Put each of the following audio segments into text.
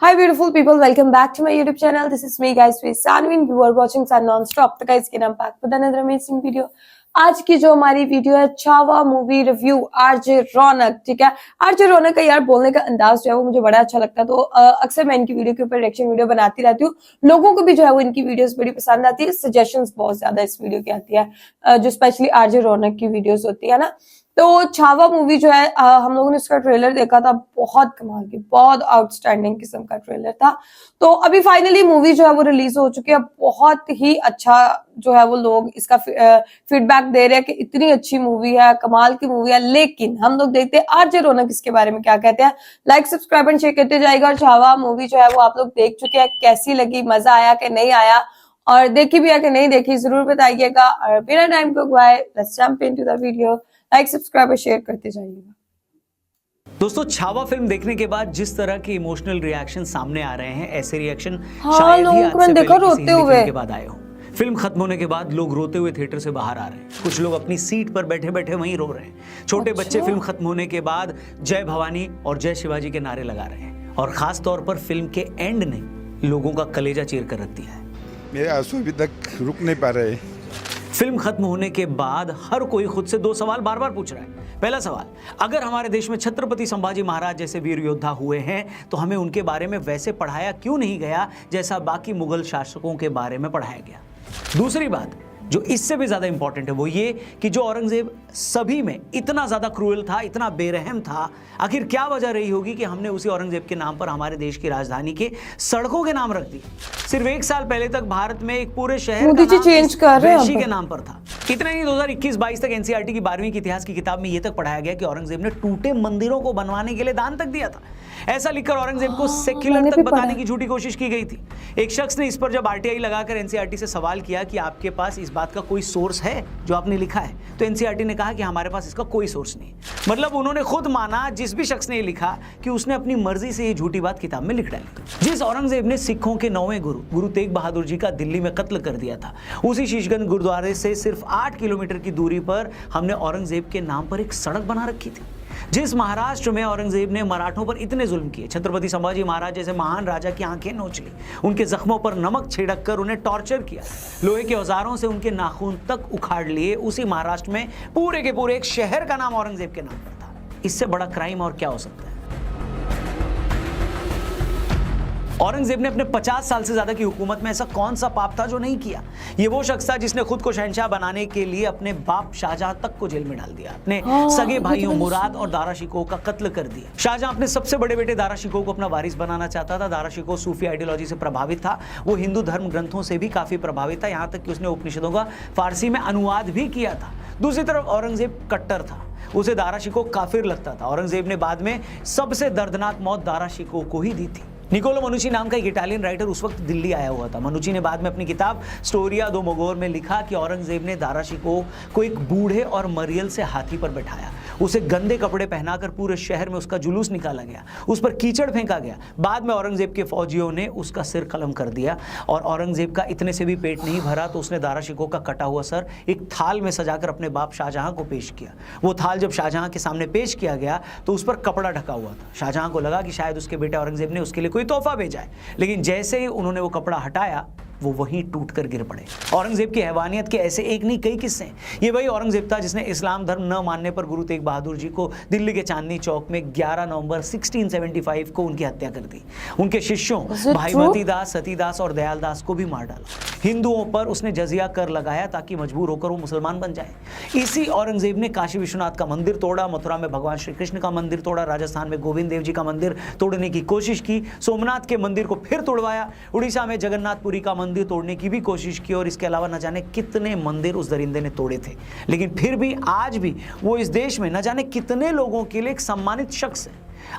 Hi beautiful people, welcome back to my YouTube channel. This is me guys, with Sanvin. You are watching Sun Non-Stop. तो guys, I'm back with another amazing video. आज की जो हमारी video है Chhaava movie review RJ रौनक, ठीक है। RJ रौनक का यार बोलने का अंदाज जो है वो मुझे बड़ा अच्छा लगता है, तो अक्सर मैं इनकी वीडियो के ऊपर रिएक्शन वीडियो बनाती रहती हूँ। लोगों को भी जो है वो इनकी वीडियोस बड़ी पसंद आती है, सजेशंस बहुत ज्यादा इस वीडियो की आती है, जो स्पेशली आरजे रौनक की वीडियोस होती है ना। तो छावा मूवी जो है हम लोगों ने उसका ट्रेलर देखा था, बहुत कमाल की, बहुत आउटस्टैंडिंग किस्म का ट्रेलर था। तो अभी फाइनली मूवी जो है वो रिलीज हो चुकी है। बहुत ही अच्छा जो है वो लोग इसका फीडबैक दे रहे हैं कि इतनी अच्छी मूवी है, कमाल की मूवी है। लेकिन हम लोग देखते हैं आरजे रौनक इसके बारे में क्या कहते हैं। लाइक सब्सक्राइब एंड शेयर करते जाएगा। और छावा मूवी जो है वो आप लोग देख चुके हैं, कैसी लगी, मजा आया कि नहीं आया, और देखी भी है कि नहीं देखी, जरूर बताइएगा। और बिना टाइम को गवाए let's jump into the video. Like subscribe और शेयर करते जाइएगा। दोस्तों, छावा फिल्म देखने के बाद जिस तरह के इमोशनल रिएक्शन सामने आ रहे हैं, ऐसे रिएक्शन शायद ही आज से पहले किसी फिल्म के बाद आए हो। फिल्म खत्म होने के बाद लोग रोते हुए थिएटर से बाहर आ रहे हैं। कुछ लोग अपनी सीट पर बैठे बैठे वहीं रो रहे हैं। छोटे बच्चे फिल्म खत्म होने के बाद जय भवानी और जय शिवाजी के नारे लगा रहे हैं। और खास तौर पर फिल्म के एंड ने लोगों का कलेजा चीर कर रख दिया है। मेरे आंसू अभी तक रुक नहीं पा रहे। फिल्म खत्म होने के बाद हर कोई खुद से दो सवाल बार बार पूछ रहा है। पहला सवाल, अगर हमारे देश में छत्रपति संभाजी महाराज जैसे वीर योद्धा हुए हैं तो हमें उनके बारे में वैसे पढ़ाया क्यों नहीं गया जैसा बाकी मुगल शासकों के बारे में पढ़ाया गया। दूसरी बात जो इससे भी ज्यादा इंपॉर्टेंट है वो ये कि जो औरंगजेब सभी में इतना ज्यादा क्रूएल था, इतना बेरहम था, आखिर क्या वजह रही होगी कि हमने उसी औरंगजेब के नाम पर हमारे देश की राजधानी के सड़कों के नाम रख दिए। सिर्फ एक साल पहले तक भारत में एक पूरे शहर का नाम चेंज कर रहे वैशी के नाम पर था। इतना ही 2021-22 तक एनसीईआरटी की 12वीं की इतिहास की किताब में यह तक पढ़ाया गया कि औरंगजेब ने टूटे मंदिरों को बनवाने के लिए दान तक दिया था। ऐसा लिखकर औरंगजेब को सेक्युलर तक बताने की झूठी कोशिश की गई थी। एक शख्स ने इस पर जब आरटीआई लगाकर एनसीईआरटी से सवाल किया कि आपके पास इस बात का कोई सोर्स है जो आपने लिखा है, तो एनसीईआरटी ने कहा कि हमारे पास इसका कोई सोर्स नहीं। मतलब उन्होंने खुद माना, जिस भी शख्स ने ये लिखा, कि उसने अपनी मर्जी से ये झूठी बात किताब में लिख डाली। जिस औरंगजेब ने सिखों के 9वें गुरु तेग बहादुर जी का दिल्ली में कत्ल कर दिया था, उसी शीशगंज गुरुद्वारे से सिर्फ 8 किलोमीटर की दूरी पर हमने औरंगजेब के नाम पर एक सड़क बना रखी थी। जिस महाराष्ट्र में औरंगजेब ने मराठों पर इतने जुल्म किए, छत्रपति संभाजी महाराज जैसे महान राजा की आंखें नोच ली, उनके जख्मों पर नमक छिड़क कर उन्हें टॉर्चर किया, लोहे के औजारों से उनके नाखून तक उखाड़ लिए, उसी महाराष्ट्र में पूरे के पूरे एक शहर का नाम औरंगजेब के नाम पर था। इससे बड़ा क्राइम और क्या हो सकता है। औरंगजेब ने अपने 50 साल से ज्यादा की हुकूमत में ऐसा कौन सा पाप था जो नहीं किया। ये वो शख्स था जिसने खुद को शहंशाह बनाने के लिए अपने बाप शाहजहां तक को जेल में डाल दिया, अपने सगे भाइयों मुराद और दारा शिकोह का कत्ल कर दिया। शाहजहां अपने सबसे बड़े बेटे दारा शिकोह को अपना वारिस बनाना चाहता था। दारा शिकोह सूफी आइडियोलॉजी से प्रभावित था, वो हिंदू धर्म ग्रंथों से भी काफी प्रभावित था, यहाँ तक कि उसने उपनिषदों का फारसी में अनुवाद भी किया था। दूसरी तरफ औरंगजेब कट्टर था, उसे दारा शिकोह काफिर लगता था। औरंगजेब ने बाद में सबसे दर्दनाक मौत दारा शिकोह को ही दी थी। निकोलो मनुची नाम का एक इटालियन राइटर उस वक्त दिल्ली आया हुआ था। मनुची ने बाद में अपनी किताब स्टोरिया दो मोगोर में लिखा कि औरंगजेब ने दारा शिकोह को एक बूढ़े और मरियल से हाथी पर बैठाया, उसे गंदे कपड़े पहनाकर पूरे शहर में उसका जुलूस निकाला गया, उस पर कीचड़ फेंका गया। बाद में औरंगजेब के फौजियों ने उसका सिर कलम कर दिया और औरंगजेब का इतने से भी पेट नहीं भरा तो उसने दारा शिकोह का कटा हुआ सर एक थाल में सजाकर अपने बाप शाहजहां को पेश किया। वो थाल जब शाहजहां के सामने पेश किया गया तो उस पर कपड़ा ढका हुआ था। शाहजहां को लगा कि शायद उसके बेटे औरंगजेब ने उसके लिए कोई तोहफा भेजा है, लेकिन जैसे ही उन्होंने वो कपड़ा हटाया वो वहीं टूटकर गिर पड़े। औरंगजेब की हैवानियत के ऐसे एक नहीं कई किस्से हैं। ये वही औरंगजेब था जिसने इस्लाम धर्म न मानने पर गुरु तेग बहादुर जी को दिल्ली के चांदनी चौक में 11 नवंबर 1675 को उनकी हत्या कर दी। उनके शिष्यों भाई मती दास, सतीदास और दयाल दास को भी मार डाला। हिंदुओं पर उसने जजिया कर लगाया ताकि मजबूर होकर वो मुसलमान बन जाए। इसी औरंगजेब ने काशी विश्वनाथ का मंदिर तोड़ा, मथुरा में भगवान श्री कृष्ण का मंदिर तोड़ा, राजस्थान में गोविंद देव जी का मंदिर तोड़ने की कोशिश की, सोमनाथ के मंदिर को फिर तोड़वाया, उड़ीसा में जगन्नाथपुरी का मंदिर तोड़ने की भी कोशिश की, और इसके अलावा न जाने कितने मंदिर उस दरिंदे ने तोड़े थे। लेकिन फिर भी आज भी वो इस देश में न जाने कितने लोगों के लिए एक सम्मानित शख्स है।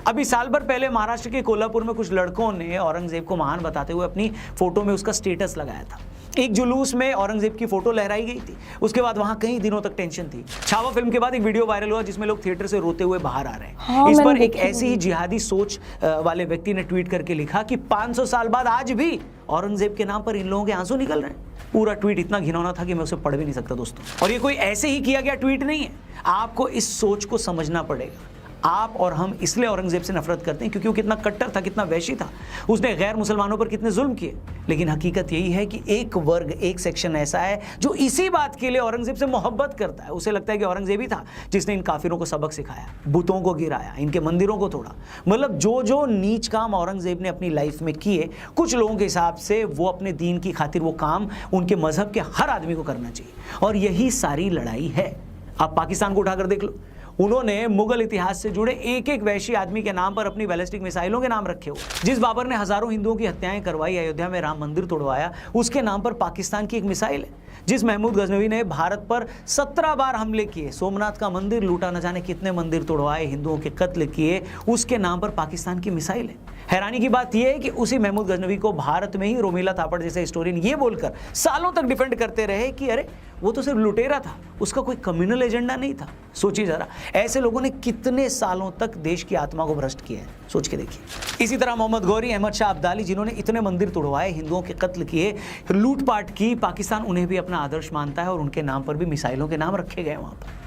अभी साल भर पहले महाराष्ट्र के कोल्हापुर में कुछ लड़कों ने औरंगजेब को महान बताते हुए अपनी फोटो में उसका स्टेटस लगाया था। एक जुलूस में औरंगजेब की फोटो लहराई गई थी। उसके बाद वहां कई दिनों तक टेंशन थी। छावा फिल्म के बाद एक वीडियो वायरल हुआ जिसमें लोग थिएटर से रोते हुए बाहर आ रहे हैं। इस पर एक ऐसी ही जिहादी सोच वाले व्यक्ति ने ट्वीट करके लिखा कि 500 साल बाद आज भी औरंगजेब के नाम पर इन लोगों के आंसू निकल रहे हैं। पूरा ट्वीट इतना घिनौना था कि मैं उसे पढ़ भी नहीं सकता दोस्तों। और ये कोई ऐसे ही किया गया ट्वीट नहीं है, आपको इस सोच को समझना पड़ेगा। आप और हम इसलिए औरंगजेब से नफरत करते हैं क्योंकि वो कितना कट्टर था, कितना वैशी था, उसने गैर मुसलमानों पर कितने जुल्म किए। लेकिन हकीकत यही है कि एक वर्ग, एक सेक्शन ऐसा है जो इसी बात के लिए औरंगजेब से मोहब्बत करता है। उसे लगता है कि औरंगजेब ही था जिसने इन काफिरों को सबक सिखाया, बुतों को गिराया, इनके मंदिरों को तोड़ा। मतलब जो जो नीच काम औरंगजेब ने अपनी लाइफ में किए, कुछ लोगों के हिसाब से वो अपने दीन की खातिर वो काम उनके मजहब के हर आदमी को करना चाहिए। और यही सारी लड़ाई है। आप पाकिस्तान को उठाकर देख लो, उन्होंने मुगल इतिहास से जुड़े एक एक वैशी आदमी के नाम पर अपनी बैलिस्टिक मिसाइलों के नाम रखे हुए। जिस बाबर ने हजारों हिंदुओं की हत्याएं करवाई, अयोध्या में राम मंदिर तोड़वाया, उसके नाम पर पाकिस्तान की एक मिसाइल है। जिस महमूद गजनवी ने भारत पर 17 बार हमले किए, सोमनाथ का मंदिर लूटा, न जाने कितने मंदिर तोड़वाए, हिंदुओं के कत्ल किए, उसके नाम पर पाकिस्तान की मिसाइल है। हैरानी की बात यह है कि उसी महमूद गजनवी को भारत में ही रोमिला थापड़ जैसे हिस्टोरियन ये बोलकर सालों तक डिफेंड करते रहे कि अरे वो तो सिर्फ लुटेरा था, उसका कोई कम्युनल एजेंडा नहीं था। सोचिए जरा, ऐसे लोगों ने कितने सालों तक देश की आत्मा को भ्रष्ट किया है, सोच के देखिए। इसी तरह मोहम्मद गौरी, अहमद शाह अब्दाली, जिन्होंने इतने मंदिर तोड़वाए, हिंदुओं के कत्ल किए, लूटपाट की, पाकिस्तान उन्हें भी अपना आदर्श मानता है और उनके नाम पर भी मिसाइलों के नाम रखे गए वहां पर।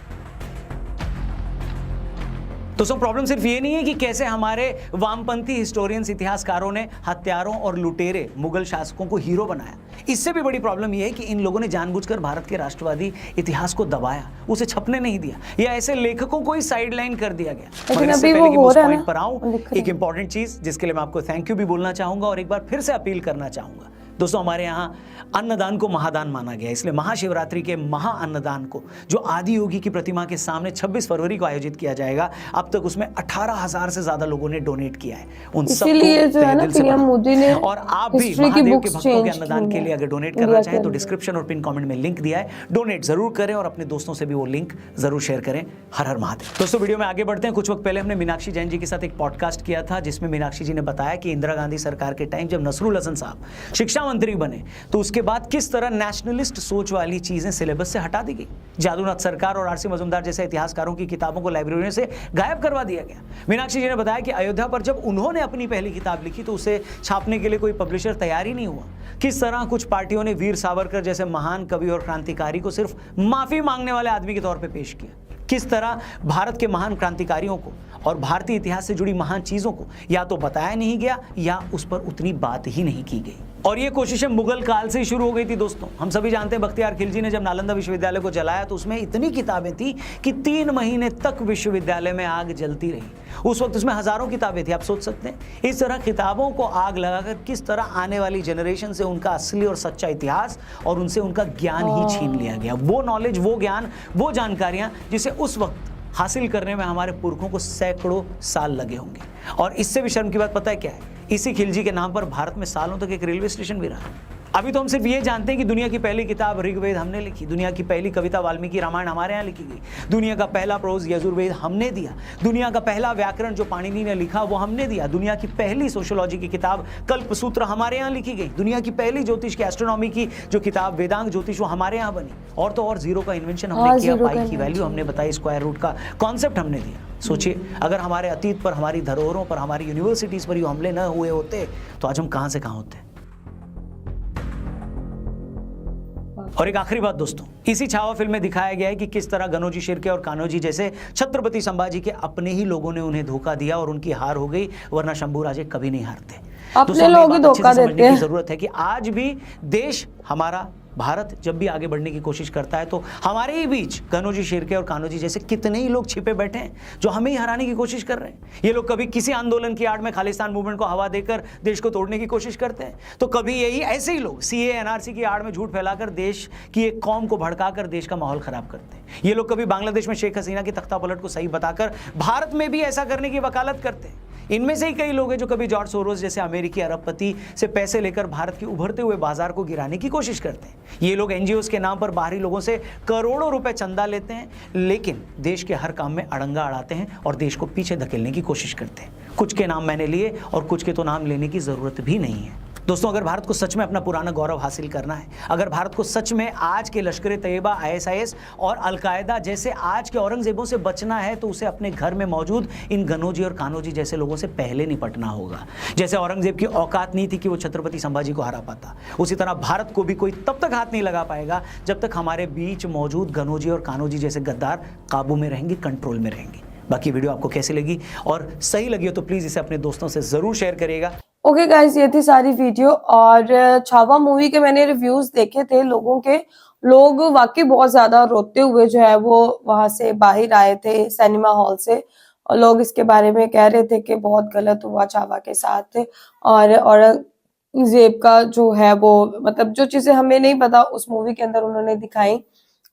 दोस्तों, प्रॉब्लम सिर्फ ये नहीं है कि कैसे हमारे वामपंथी हिस्टोरियंस, इतिहासकारों ने हत्यारों और लुटेरे मुगल शासकों को हीरो बनाया। इससे भी बड़ी प्रॉब्लम यह है कि इन लोगों ने जानबूझकर भारत के राष्ट्रवादी इतिहास को दबाया, उसे छपने नहीं दिया, या ऐसे लेखकों को ही साइडलाइन कर दिया गया। लेकिन इससे अभी पहले कि वो मैं हो उस रहा है पॉइंट ना, पर आऊं, एक इंपॉर्टेंट चीज जिसके लिए मैं आपको थैंक यू भी बोलना चाहूंगा और एक बार फिर से अपील करना चाहूंगा। दोस्तों, हमारे यहाँ अन्नदान को महादान माना गया, इसलिए महाशिवरात्रि के महा अन्नदान को, जो आदि योगी की प्रतिमा के सामने 26 फरवरी को आयोजित किया जाएगा, अब तक उसमें 18,000 से ज्यादा लोगों ने डोनेट किया है। उन इसीलिए जो है ना, पीएम मोदी ने और आप भी हिस्ट्री की महादेव के बुक्स भक्तों के चेंज अन्नदान की के हैं लिए अगर डोनेट इंडिया करना के चाहें तो अंदर। डिस्क्रिप्शन और पिन कमेंट में लिंक दिया है, डोनेट जरूर करें और अपने दोस्तों से भी वो लिंक जरूर शेयर करें। हर हर महादेव। दोस्तों, वीडियो में आगे बढ़ते हैं। कुछ वक्त पहले हमने मीनाक्षी जैन जी के साथ एक पॉडकास्ट किया था जिसमें मीनाक्षी जी ने बताया कि इंदिरा गांधी सरकार के टाइम जब नसरुल हसन साहब शिक्षा मंत्री बने तो उसके बाद किस तरह नेशनलिस्ट सोच वाली चीजें सिलेबस से हटा दी गई। जादूनाथ सरकार और आरसी मजूमदार जैसे इतिहासकारों की किताबों को लाइब्रेरियों से गायब करवा दिया गया। मीनाक्षी जी ने बताया कि अयोध्या पर जब उन्होंने अपनी पहली किताब लिखी तो उसे छापने के लिए कोई पब्लिशर तैयार ही नहीं हुआ। किस तरह कुछ पार्टियों ने वीर सावरकर जैसे महान कवि और क्रांतिकारी को सिर्फ माफी मांगने वाले आदमी के तौर पर पेश किया। किस तरह भारत के महान क्रांतिकारियों को और भारतीय इतिहास से जुड़ी महान चीजों को या तो बताया नहीं गया या उस पर उतनी बात ही नहीं की गई। और ये कोशिशें मुगल काल से ही शुरू हो गई थी। दोस्तों, हम सभी जानते हैं बख्तियार खिलजी ने जब नालंदा विश्वविद्यालय को जलाया तो उसमें इतनी किताबें थी कि 3 महीने तक विश्वविद्यालय में आग जलती रही। उस वक्त उसमें हजारों किताबें थी। आप सोच सकते हैं इस तरह किताबों को आग लगाकर किस तरह आने वाली जनरेशन से उनका असली और सच्चा इतिहास और उनसे उनका ज्ञान ही छीन लिया गया। वो नॉलेज, वो ज्ञान, वो जानकारियां जिसे उस वक्त हासिल करने में हमारे पुरखों को सैकड़ों साल लगे होंगे। और इससे भी शर्म की बात पता है क्या है? इसी खिलजी के नाम पर भारत में सालों तक एक रेलवे स्टेशन भी रहा। अभी तो हम सिर्फ ये जानते हैं कि दुनिया की पहली किताब ऋग्वेद हमने लिखी, दुनिया की पहली कविता वाल्मीकि रामायण हमारे यहाँ लिखी गई, दुनिया का पहला प्रोज यजुर्वेद हमने दिया, दुनिया का पहला व्याकरण जो पाणिनि ने लिखा वो हमने दिया, दुनिया की पहली सोशियोलॉजी की किताब कल्पसूत्र हमारे यहाँ लिखी गई, दुनिया की पहली ज्योतिष की एस्ट्रोनॉमी की जो किताब वेदांग ज्योतिष वो हमारे यहाँ बनी। और तो और जीरो का इन्वेंशन हमने किया, पाई की वैल्यू हमने बताई, स्क्वायर रूट का कॉन्सेप्ट हमने दिया। सोचिए, अगर हमारे अतीत पर, हमारी धरोहरों पर, हमारी यूनिवर्सिटीज पर ये हमले न हुए होते तो आज हम कहां से कहां होते। और एक आखिरी बात दोस्तों, इसी छावा फिल्म में दिखाया गया है कि किस तरह गनोजी शिर्के और कान्होजी जैसे छत्रपति संभाजी के अपने ही लोगों ने उन्हें धोखा दिया और उनकी हार हो गई, वरना शंभू राजे कभी नहीं हारते। अपने लोग ही धोखा देते हैं। जरूरत है कि आज भी देश हमारा भारत जब भी आगे बढ़ने की कोशिश करता है तो हमारे ही बीच कन्होजी शिर्के और कान्होजी जैसे कितने ही लोग छिपे बैठे हैं जो हमें ही हराने की कोशिश कर रहे हैं। ये लोग कभी किसी आंदोलन की आड़ में खालिस्तान मूवमेंट को हवा देकर देश को तोड़ने की कोशिश करते हैं, तो कभी यही ऐसे ही लोग सीए एनआरसी की आड़ में झूठ फैलाकर देश की एक कौम को भड़काकर देश का माहौल खराब करते हैं। ये लोग कभी बांग्लादेश में शेख हसीना की तख्तापलट को सही बताकर भारत में भी ऐसा करने की वकालत करते हैं। इनमें से ही कई लोग हैं जो कभी जॉर्ज सोरोस जैसे अमेरिकी अरबपति से पैसे लेकर भारत के उभरते हुए बाजार को गिराने की कोशिश करते हैं। ये लोग एनजीओ के नाम पर बाहरी लोगों से करोड़ों रुपए चंदा लेते हैं, लेकिन देश के हर काम में अड़ंगा अड़ाते हैं और देश को पीछे धकेलने की कोशिश करते हैं। कुछ के नाम मैंने लिए और कुछ के तो नाम लेने की जरूरत भी नहीं है। दोस्तों, अगर भारत को सच में अपना पुराना गौरव हासिल करना है, अगर भारत को सच में आज के लश्कर तैयबा, आईएसआईएस और अलकायदा जैसे आज के औरंगजेबों से बचना है तो उसे अपने घर में मौजूद इन गनोजी और कान्होजी जैसे लोगों से पहले निपटना होगा। जैसे औरंगजेब की औकात नहीं थी कि वो छत्रपति संभाजी को हरा पाता, उसी तरह भारत को भी कोई तब तक हाथ नहीं लगा पाएगा जब तक हमारे बीच मौजूद गनोजी और कान्होजी जैसे गद्दार काबू में रहेंगे, कंट्रोल में रहेंगे। बाकी वीडियो आपको कैसी लगी और सही लगी हो तो प्लीज इसे अपने दोस्तों से जरूर शेयर करिएगा। ओके गाइस, ये थी सारी वीडियो। और छावा मूवी के मैंने रिव्यूज देखे थे लोगों के, लोग वाकई बहुत ज्यादा रोते हुए जो है वो वहां से बाहर आए थे सिनेमा हॉल से, और लोग इसके बारे में कह रहे थे कि बहुत गलत हुआ छावा के साथ। और औरंगजेब का जो है वो मतलब जो चीजें हमें नहीं पता उस मूवी के अंदर उन्होंने दिखाई।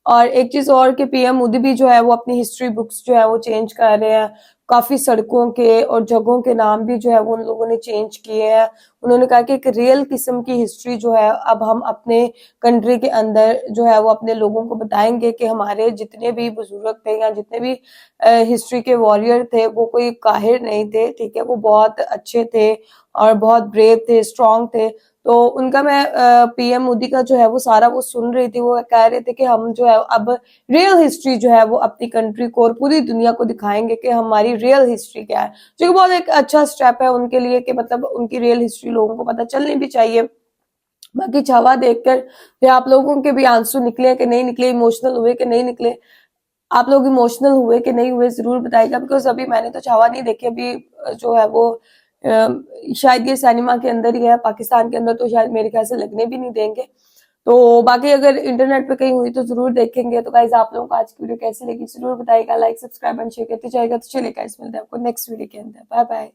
और एक चीज और कि पीएम मोदी भी जो है वो अपनी हिस्ट्री बुक्स जो है वो चेंज कर रहे हैं, काफी सड़कों के और जगहों के नाम भी जो है वो उन लोगों ने चेंज किए हैं। उन्होंने कहा कि एक रियल किस्म की हिस्ट्री जो है अब हम अपने कंट्री के अंदर जो है वो अपने लोगों को बताएंगे कि हमारे जितने भी बुजुर्ग थे या जितने भी हिस्ट्री के वॉरियर थे वो कोई काहिर नहीं थे, ठीक है, वो बहुत अच्छे थे और बहुत ब्रेव थे, स्ट्रांग थे। तो उनका मैं पीएम मोदी का जो है वो सारा वो सुन रही थी, वो कह रहे थे कि हम जो है अब रियल हिस्ट्री जो है वो अपनी कंट्री को और पूरी दुनिया को दिखाएंगे कि हमारी रियल हिस्ट्री क्या है, जो कि बहुत एक अच्छा स्टेप है उनके लिए कि मतलब उनकी रियल हिस्ट्री लोगों को पता चलनी भी चाहिए। बाकी छावा देखकर फिर आप लोगों के भी आंसू निकले कि नहीं निकले, इमोशनल हुए कि नहीं निकले, आप लोग इमोशनल हुए कि नहीं हुए जरूर बताइएगा। बिकॉज अभी मैंने तो छावा नहीं देखी, अभी जो है वो शायद ये सिनेमा के अंदर ही है, पाकिस्तान के अंदर तो शायद मेरे ख्याल से लगने भी नहीं देंगे। तो बाकी अगर इंटरनेट पे कहीं हुई तो जरूर देखेंगे। तो गाइस आप लोगों को आज की वीडियो कैसी लगी जरूर बताइएगा, लाइक सब्सक्राइब एंड शेयर करते जाएगा। तो चलिए गाइस मिलते हैं आपको नेक्स्ट वीडियो के अंदर, बाय बाय।